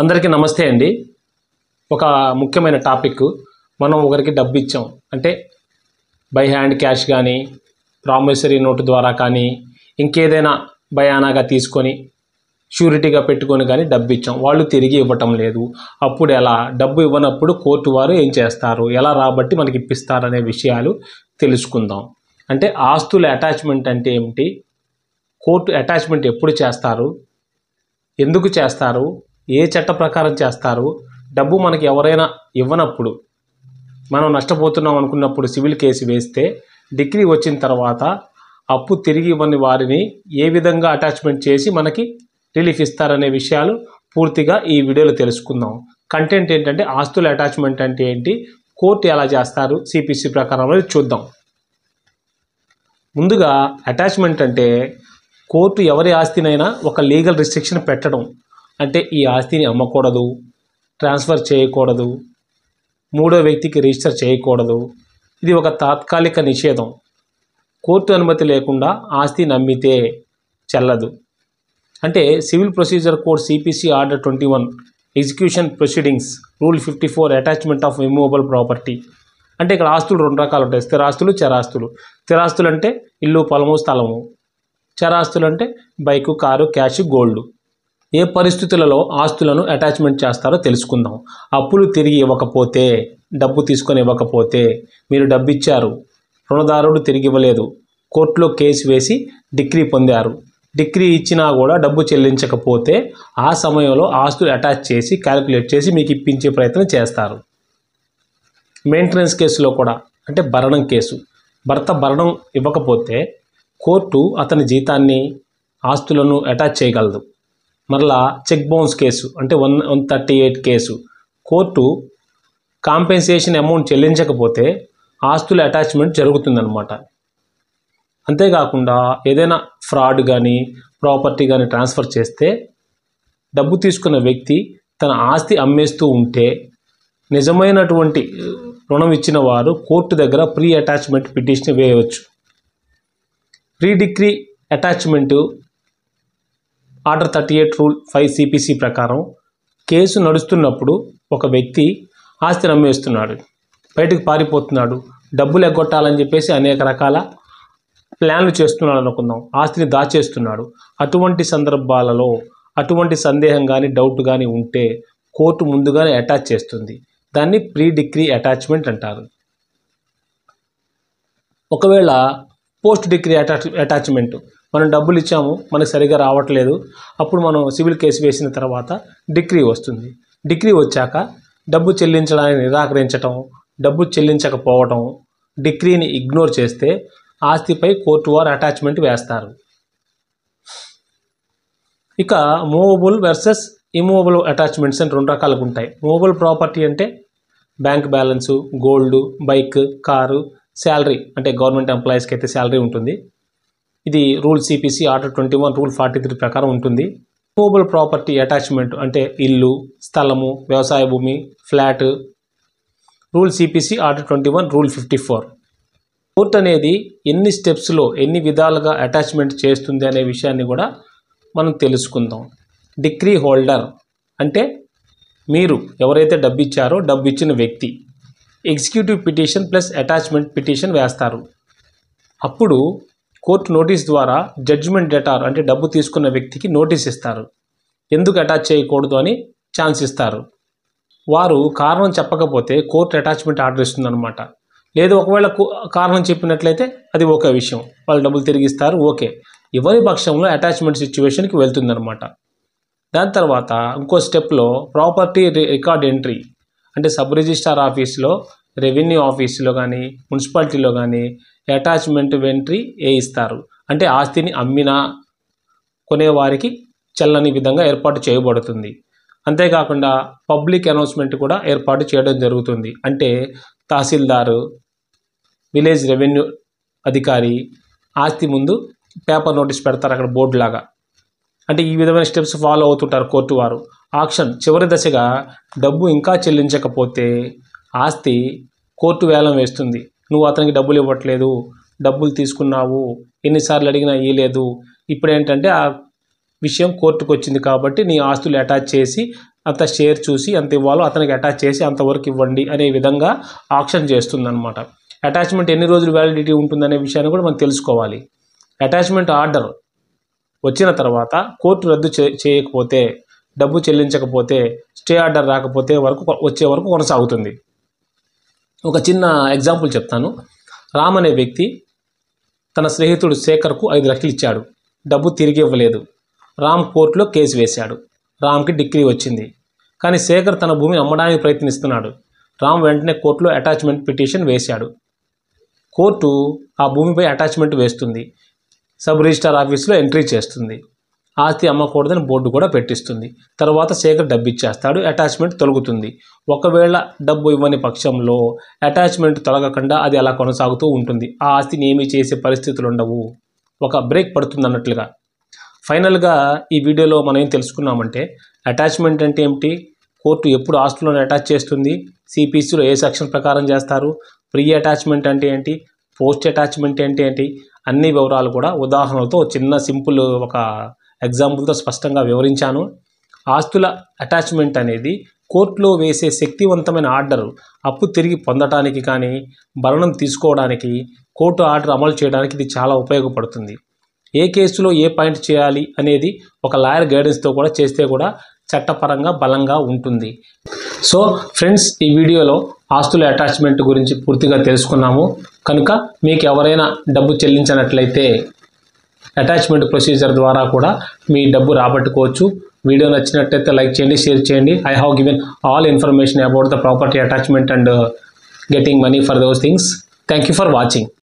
అందరికీ నమస్తే అండి. ఒక ముఖ్యమైన టాపిక్, మనం ఒకరికి డబ్బు ఇచ్చాం అంటే బై హ్యాండ్ క్యాష్ కానీ, ప్రామిసరీ నోటు ద్వారా కానీ, ఇంకేదైనా బయానాగా తీసుకొని షూరిటీగా పెట్టుకొని కానీ డబ్బు ఇచ్చాం, వాళ్ళు తిరిగి ఇవ్వటం లేదు. అప్పుడు ఎలా? డబ్బు ఇవ్వనప్పుడు కోర్టు వారు ఏం చేస్తారు, ఎలా రాబట్టి మనకి ఇప్పిస్తారనే విషయాలు తెలుసుకుందాం. అంటే ఆస్తుల అటాచ్మెంట్ అంటే ఏమిటి, కోర్టు అటాచ్మెంట్ ఎప్పుడు చేస్తారు, ఎందుకు చేస్తారు, ఏ చట్ట ప్రకారం చేస్తారు, డబ్బు మనకి ఎవరైనా ఇవ్వనప్పుడు మనం నష్టపోతున్నాం అనుకున్నప్పుడు సివిల్ కేసు వేస్తే డిగ్రీ వచ్చిన తర్వాత అప్పు తిరిగి ఇవ్వని వారిని ఏ విధంగా అటాచ్మెంట్ చేసి మనకి రిలీఫ్ ఇస్తారనే విషయాలు పూర్తిగా ఈ వీడియోలో తెలుసుకుందాం. కంటెంట్ ఏంటంటే ఆస్తుల అటాచ్మెంట్ అంటే ఏంటి, కోర్టు ఎలా చేస్తారు సిపిసి ప్రకారం అనేది చూద్దాం. ముందుగా అటాచ్మెంట్ అంటే కోర్టు ఎవరి ఆస్తినైనా ఒక లీగల్ రిస్ట్రిక్షన్ పెట్టడం. అంటే ఈ ఆస్తిని అమ్మకూడదు, ట్రాన్స్ఫర్ చేయకూడదు, మూడో వ్యక్తికి రిజిస్టర్ చేయకూడదు. ఇది ఒక తాత్కాలిక నిషేధం. కోర్టు అనుమతి లేకుండా ఆస్తిని అమ్మితే చెల్లదు. అంటే civil procedure code CPC order 21 execution proceedings rule 54 attachment of immovable property. అంటే ఇక్కడ ఆస్తులు రెండు రకాలు ఉంటాయి, స్థిరాస్తులు, చరాస్తులు. స్థిరాస్తులు అంటే ఇల్లు, పొలము, స్థలము. చరాస్తులు అంటే బైకు, కారు, క్యాష్, గోల్డ్. ఏ పరిస్థితులలో ఆస్తులను అటాచ్మెంట్ చేస్తారో తెలుసుకుందాం. అప్పులు తిరిగి ఇవ్వకపోతే, డబ్బు తీసుకొని ఇవ్వకపోతే, మీరు డబ్బు ఇచ్చారు, రుణదారుడు తిరిగి ఇవ్వలేదు, కోర్టులో కేసు వేసి డిగ్రీ పొందారు, డిగ్రీ ఇచ్చినా కూడా డబ్బు చెల్లించకపోతే ఆ సమయంలో ఆస్తులు అటాచ్ చేసి క్యాలిక్యులేట్ చేసి మీకు ఇప్పించే ప్రయత్నం చేస్తారు. మెయింటెనెన్స్ కేసులో కూడా, అంటే భరణం కేసు, భర్త భరణం ఇవ్వకపోతే కోర్టు అతని జీతాన్ని, ఆస్తులను అటాచ్ చేయగలదు. మరలా చెక్ బౌన్స్ కేసు అంటే 138 కేసు, కోర్టు కాంపెన్సేషన్ అమౌంట్ చెల్లించకపోతే ఆస్తుల అటాచ్మెంట్ జరుగుతుందన్నమాట. అంతేకాకుండా ఏదైనా ఫ్రాడ్ కానీ, ప్రాపర్టీ కానీ ట్రాన్స్ఫర్ చేస్తే డబ్బు తీసుకున్న వ్యక్తి తన ఆస్తి అమ్మేస్తూ ఉంటే నిజమైనటువంటి రుణం ఇచ్చిన వారు కోర్టు దగ్గర ప్రీ అటాచ్మెంట్ పిటిషన్ వేయవచ్చు. Pre degree attachment order 38 rule 5 CPC ప్రకారం కేసు నడుస్తున్నప్పుడు ఒక వ్యక్తి ఆస్తిని అమ్మేస్తున్నాడు, బయటకు పారిపోతున్నాడు, డబ్బులు ఎగ్గొట్టాలని చెప్పేసి అనేక రకాల ప్లాన్లు చేస్తున్నాడు అనుకుందాం, ఆస్తిని దాచేస్తున్నాడు. అటువంటి సందర్భాలలో అటువంటి సందేహం కానీ, డౌట్ కానీ ఉంటే కోర్టు ముందుగానే అటాచ్ చేస్తుంది. దాన్ని ప్రీ డిగ్రీ అటాచ్మెంట్ అంటారు. ఒకవేళ పోస్ట్ డిగ్రీ అటాచ్మెంట్, మనం డబ్బులు ఇచ్చాము, మనకు సరిగా రావట్లేదు, అప్పుడు మనం సివిల్ కేసు వేసిన తర్వాత డిగ్రీ వస్తుంది. డిగ్రీ వచ్చాక డబ్బు చెల్లించడానికి నిరాకరించటం, డబ్బు చెల్లించకపోవటం, డిగ్రీని ఇగ్నోర్ చేస్తే ఆస్తిపై కోర్టు వారు అటాచ్మెంట్ వేస్తారు. ఇక మూవబుల్ వర్సెస్ ఇమూవబుల్ అటాచ్మెంట్స్ అని రెండు రకాలుగా ఉంటాయి. మూవబుల్ ప్రాపర్టీ అంటే bank balance, gold, bike, car, salary, అంటే గవర్నమెంట్ ఎంప్లాయీస్కి అయితే శాలరీ ఉంటుంది. ఇది రూల్ సిపిసి ఆర్డర్ 21 రూల్ 43 ప్రకారం ఉంటుంది. మూవబుల్ ప్రాపర్టీ అటాచ్మెంట్ అంటే ఇల్లు, స్థలము, వ్యవసాయ భూమి, flat. Rule CPC order 21 rule 54. Court అనేది ఎన్ని స్టెప్స్లో, ఎన్ని విధాలుగా అటాచ్మెంట్ చేస్తుంది అనే విషయాన్ని కూడా మనం తెలుసుకుందాం. డిగ్రీ హోల్డర్ అంటే మీరు ఎవరైతే డబ్బు ఇచ్చారో డబ్బు ఇచ్చిన వ్యక్తి executive petition plus attachment petition వేస్తారు. అప్పుడు కోర్టు నోటీస్ ద్వారా జడ్జిమెంట్ డెటార్ అంటే డబ్బు తీసుకున్న వ్యక్తికి నోటీస్ ఇస్తారు, ఎందుకు అటాచ్ చేయకూడదు అని ఛాన్స్ ఇస్తారు. వారు కారణం చెప్పకపోతే కోర్టు అటాచ్మెంట్ ఆర్డర్ ఇస్తుందన్నమాట. లేదు ఒకవేళ కారణం చెప్పినట్లయితే అది ఒక విషయం, వాళ్ళు డబ్బులు తిరిగిస్తారు, ఓకే. ఇవ్వని పక్షంలో అటాచ్మెంట్ సిచ్యువేషన్కి వెళ్తుందన్నమాట. దాని తర్వాత ఇంకో స్టెప్లో ప్రాపర్టీ రికార్డ్ ఎంట్రీ అంటే సబ్ రిజిస్ట్రార్ ఆఫీస్లో, రెవెన్యూ ఆఫీసులో కానీ, మున్సిపాలిటీలో కానీ అటాచ్మెంట్ ఎంట్రీ వేయిస్తారు. అంటే ఆస్తిని అమ్మినా కొనేవారికి చెల్లని విధంగా ఏర్పాటు చేయబడుతుంది. అంతేకాకుండా పబ్లిక్ అనౌన్స్మెంట్ కూడా ఏర్పాటు చేయడం జరుగుతుంది. అంటే తహసీల్దారు, విలేజ్ రెవెన్యూ అధికారి ఆస్తి ముందు పేపర్ నోటీస్ పెడతారు, అక్కడ బోర్డు లాగా. అంటే ఈ విధమైన స్టెప్స్ ఫాలో అవుతుంటారు కోర్టు వారు. ఆక్షన్ చివరి దశగా డబ్బు ఇంకా చెల్లించకపోతే ఆస్తి కోర్టు వేలం వేస్తుంది. నువ్వు అతనికి డబ్బులు ఇవ్వట్లేదు, డబ్బులు తీసుకున్నావు, ఎన్నిసార్లు అడిగినా ఇవ్వలేదు, ఇప్పుడు ఏంటంటే ఆ విషయం కోర్టుకు వచ్చింది కాబట్టి నీ ఆస్తులు అటాచ్ చేసి అంత షేర్ చూసి ఎంత ఇవ్వాలో అతనికి అటాచ్ చేసి అంతవరకు ఇవ్వండి అనే విధంగా ఆప్షన్ చేస్తుందన్నమాట. అటాచ్మెంట్ ఎన్ని రోజులు వ్యాలిడిటీ ఉంటుందనే విషయాన్ని కూడా మనం తెలుసుకోవాలి. అటాచ్మెంట్ ఆర్డర్ వచ్చిన తర్వాత కోర్టు రద్దు చేయకపోతే, డబ్బు చెల్లించకపోతే, స్టే ఆర్డర్ రాకపోతే వచ్చే వరకు కొనసాగుతుంది. ఒక చిన్న ఎగ్జాంపుల్ చెప్తాను. రామ్ అనే వ్యక్తి తన స్నేహితుడు శేఖర్కు 5 లక్షలు ఇచ్చాడు. డబ్బు తిరిగి ఇవ్వలేదు. రామ్ కోర్టులో కేసు వేశాడు. రామ్కి డిగ్రీ వచ్చింది. కానీ శేఖర్ తన భూమిని అమ్మడానికి ప్రయత్నిస్తున్నాడు. రామ్ వెంటనే కోర్టులో అటాచ్మెంట్ పిటిషన్ వేశాడు. కోర్టు ఆ భూమిపై అటాచ్మెంట్ వేస్తుంది. సబ్ రిజిస్ట్రార్ ఆఫీస్లో ఎంట్రీ చేస్తుంది. ఆస్తి అమ్మకూడదని బోర్డు కూడా పెట్టిస్తుంది. తర్వాత శేఖర్ డబ్బు ఇచ్చేస్తాడు. అటాచ్మెంట్ తొలగుతుంది. ఒకవేళ డబ్బు ఇవ్వని పక్షంలో అటాచ్మెంట్ తొలగకుండా అది అలా కొనసాగుతూ ఉంటుంది. ఆ ఆస్తిని ఏమీ చేసే పరిస్థితులు ఉండవు. ఒక బ్రేక్ పడుతుంది అన్నట్లుగా. ఫైనల్గా ఈ వీడియోలో మనం ఏం తెలుసుకున్నామంటే, అటాచ్మెంట్ అంటే ఏమిటి, కోర్టు ఎప్పుడు ఆస్తులను అటాచ్ చేస్తుంది, సిపిసిలో ఏ సెక్షన్ ప్రకారం చేస్తారు, ప్రీ అటాచ్మెంట్ అంటే ఏంటి, పోస్ట్ అటాచ్మెంట్ అంటే ఏంటి, అన్ని వివరాలు కూడా ఉదాహరణలతో చిన్న సింపుల్ ఒక ఎగ్జాంపుల్తో స్పష్టంగా వివరించాను. ఆస్తుల అటాచ్మెంట్ అనేది కోర్టులో వేసే శక్తివంతమైన ఆర్డర్ అప్పు తిరిగి పొందడానికి కానీ భరణం తీసుకోవడానికి, కోర్టు ఆర్డర్ అమలు చేయడానికి ఇది చాలా ఉపయోగపడుతుంది. ఏ కేసులో ఏ పాయింట్ చేయాలి అనేది ఒక లాయర్ గైడెన్స్తో కూడా చేస్తే కూడా చట్టపరంగా బలంగా ఉంటుంది. సో ఫ్రెండ్స్, ఈ వీడియోలో ఆస్తుల అటాచ్మెంట్ గురించి పూర్తిగా తెలుసుకున్నాము. కనుక మీకు ఎవరైనా డబ్బు చెల్లించినట్లయితే అటాచ్మెంట్ ప్రొసీజర్ ద్వారా కూడా మీ డబ్బు రాబట్టుకోవచ్చు. వీడియో నచ్చినట్లయితే లైక్ చేయండి, షేర్ చేయండి. I have given all information about the property attachment and getting money for those things. Thank you for watching.